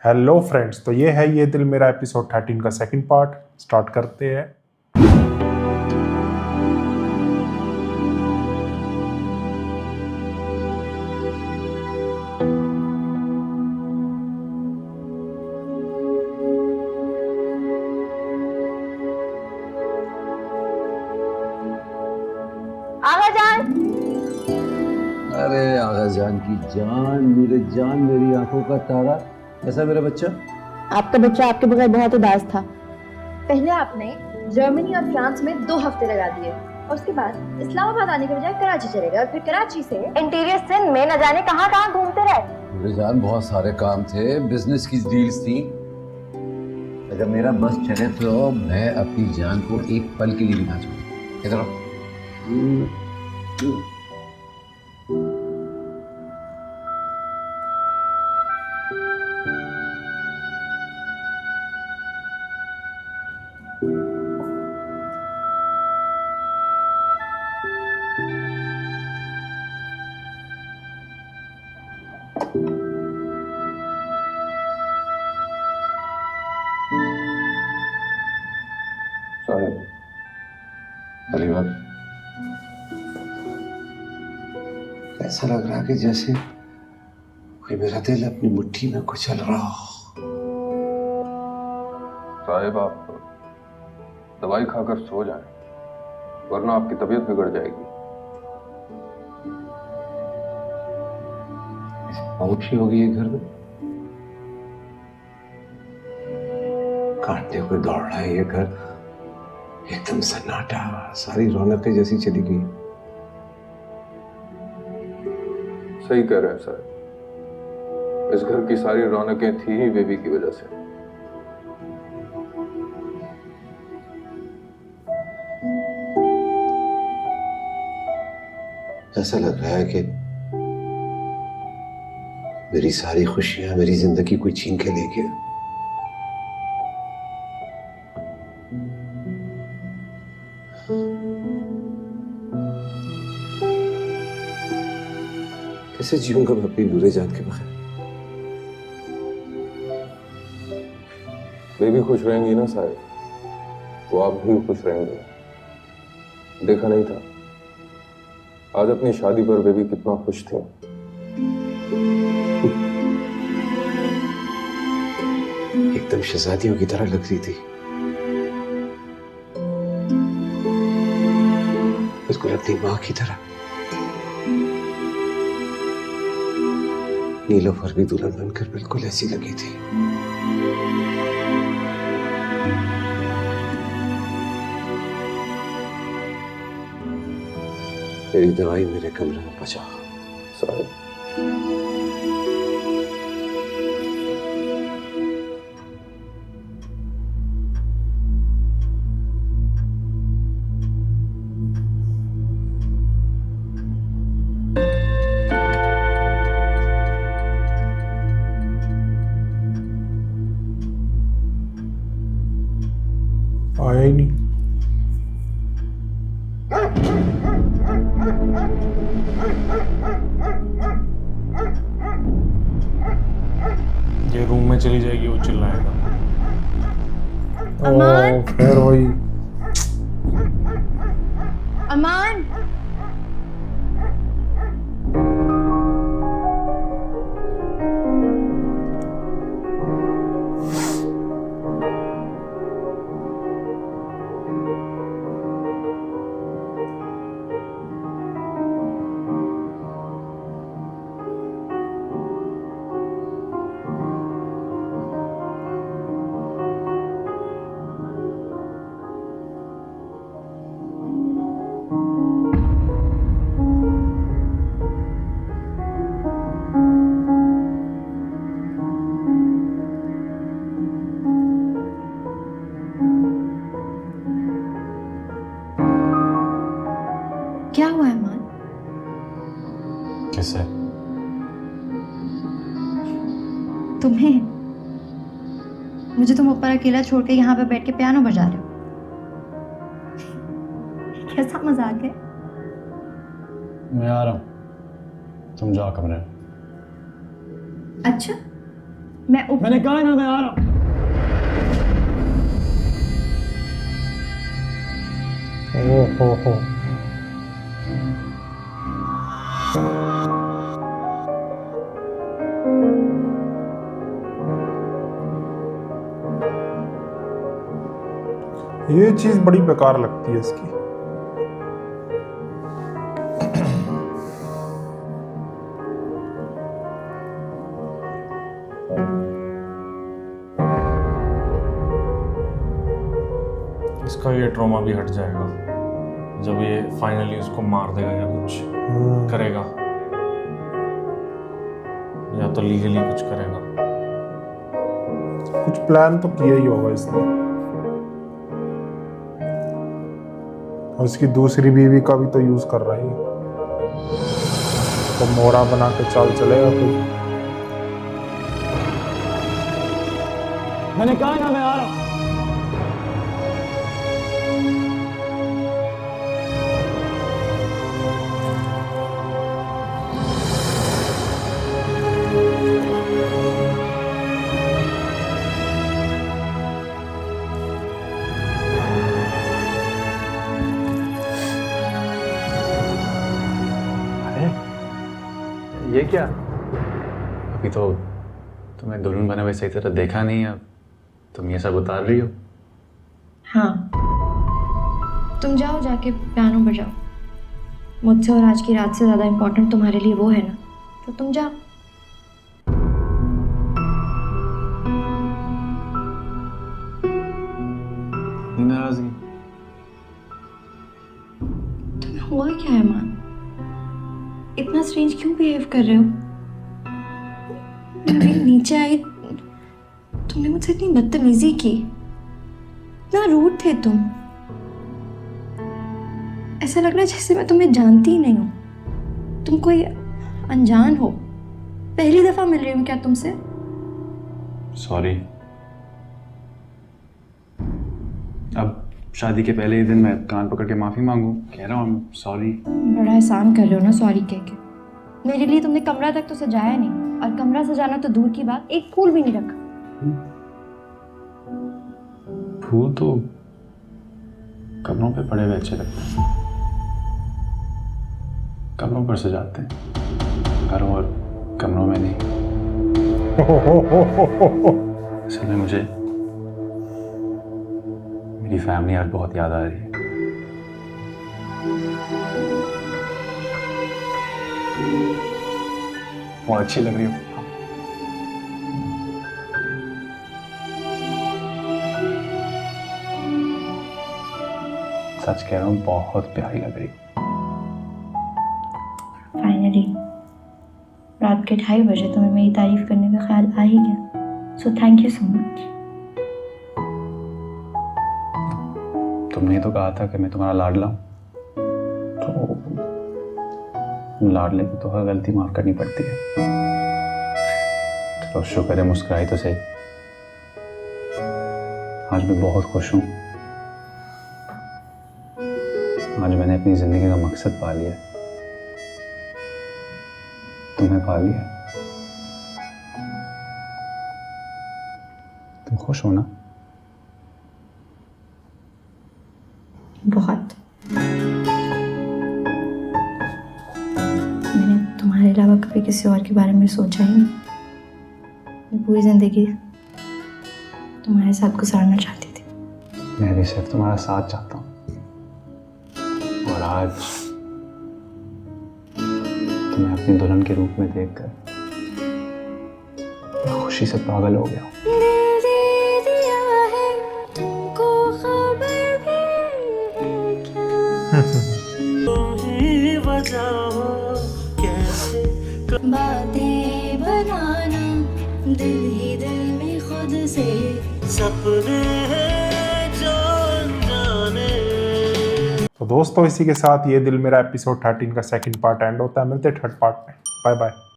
Hello friends, तो ये है ये दिल मेरा एपिसोड 13 का सेकंड पार्ट। स्टार्ट करते हैं। आगा जान। अरे आगा जान की जान, मेरे जान, मेरी आंखों का तारा। ऐसा मेरा बच्चा? आपका बच्चा आपके बगैर बहुत उदास था। पहले आपने जर्मनी और फ्रांस में 2 हफ्ते लगा दिए और उसके बाद इस्लामाबाद आने के बजाय कराची चले गए और फिर कराची से इंटीरियर सिंध में न जाने कहां कहां घूमते रहे। मेरे जान बहुत सारे काम थे, बिजनेस की डील्स थी। अगर मेरा बस चले तो मैं अपनी जान को एक पल के लिए भी ना छोड़ूं। इधर आओ। अलीवा, ऐसा लग रहा है कि जैसे कोई मेरा दिल अपनी मुट्ठी में कुचल रहा हो। साहिब, आप दवाई खाकर सो जाएं, वरना आपकी तबीयत बिगड़ जाएगी। खामोशी हो गई है घर में, काटने को दौड़ रहा है ये घर। एकदम सन्नाटा, सारी रौनकें जैसी चली गई। सही कह रहे हैं साहब, इस घर की सारी रौनकें थी ही बेबी की वजह से। ऐसा लग रहा है कि मेरी सारी खुशियां, मेरी जिंदगी कोई छीन के ले गया। कैसे जीऊंगा मैं अपनी नूरे जान के बगैर? बेबी खुश रहेंगी ना साहब, तो आप भी खुश रहेंगे। देखा नहीं था आज अपनी शादी पर बेबी कितना खुश थे। एकदम शहजादियों की तरह लग रही थी, बिल्कुल अपनी माँ की तरह। नीलोफर भी दुल्हन बनकर बिल्कुल ऐसी लगी थी। मेरी दवाई मेरे कमरे में पहुंचा साहब, आया ही नहीं। ये रूम में चली जाएगी, वो चिल्लाएगा। अमान! फिर वही। अमान! क्या हुआ अमान? किसे? तुम्हें? मुझे तुम ऊपर अकेला छोड़ के यहाँ पे बैठ के पियानो बजा रहे हो। कैसा मजाक है? मैं आ रहा हूँ, तुम जाओ कमरे में। अच्छा, मैंने कहा ना मैं आ रहा हूँ। हो। ये चीज बड़ी बेकार लगती है इसकी। इसका ये ट्रॉमा भी हट जाएगा जब ये फाइनली उसको मार देगा या कुछ करेगा, या तो लीगली कुछ करेगा। कुछ प्लान तो किया ही होगा इसने। और उसकी दूसरी बीवी का भी तो यूज कर रहा है, तो मोहरा बना के चाल चलेगा कोई। मैंने कहा ना मैं आ रहा हूँ। ये क्या? अभी तो तुम्हें दुल्हन बने हुए सही तरह देखा नहीं है, तुम ये सब उतार रही हो। हाँ, तुम जाओ जाके पियानो बजाओ। मुझसे और आज की रात से ज़्यादा इम्पोर्टेंट तुम्हारे लिए वो है ना, तो तुम जाओ। नाराजगी तुम्हें हुआ क्या है मान? इतना स्ट्रेंज क्यों बिहेव कर रहे हो? मैं नीचे आई, तुमने मुझसे इतनी बदतमीजी की, इतना रूड थे तुम। ऐसा लग रहा है जैसे मैं तुम्हें जानती ही नहीं हूँ, तुम कोई अनजान हो। पहली दफा मिल रही हूँ क्या तुमसे? सॉरी। अब शादी के पहले ही दिन मैं कान पकड़ के माफी मांगू? कह रहा हूँ सॉरी। बड़ा एहसान कर रहे हो ना सॉरी कह के। मेरे लिए तुमने कमरा तक तो सजाया नहीं, और कमरा सजाना तो दूर की बात, एक फूल भी नहीं रखा। फूल तो कमरों पे पड़े हुए अच्छे लगते हैं, कमरों पर सजाते हैं, घरों और कमरों में नहीं। असल में मुझे मेरी फैमिली आज बहुत याद आ रही है। बहुत अच्छी लग रही हो। सच कह रहा हूँ, बहुत प्यारी लग रही हो। फाइनली रात के 2:30 बजे तुम्हें मेरी तारीफ करने का ख्याल आ ही गया, so thank you so much. तुमने तो कहा था कि मैं तुम्हारा लाडला हूं, तो लाडले की तो हर गलती माफ करनी पड़ती है। तो शुक्र है मुस्कुराई तो सही। आज मैं बहुत खुश हूं। आज मैंने अपनी जिंदगी का मकसद पा लिया, तुम्हें पा लिया। तुम खुश हो ना? बहुत। मैंने तुम्हारे अलावा कभी किसी और के बारे में सोचा ही नहीं। मैं पूरी जिंदगी तुम्हारे साथ गुजारना चाहती थी। मैं भी सिर्फ तुम्हारा साथ चाहता हूँ, और आज तुम्हें अपनी दुल्हन के रूप में देखकर मैं खुशी से पागल हो गया हूँ। बातें बनाना दिल ही दिल में खुद से सपने जाने। तो दोस्तों, इसी के साथ ये दिल मेरा एपिसोड 13 का सेकंड पार्ट एंड होता है। मिलते हैं थर्ड पार्ट में। Bye bye.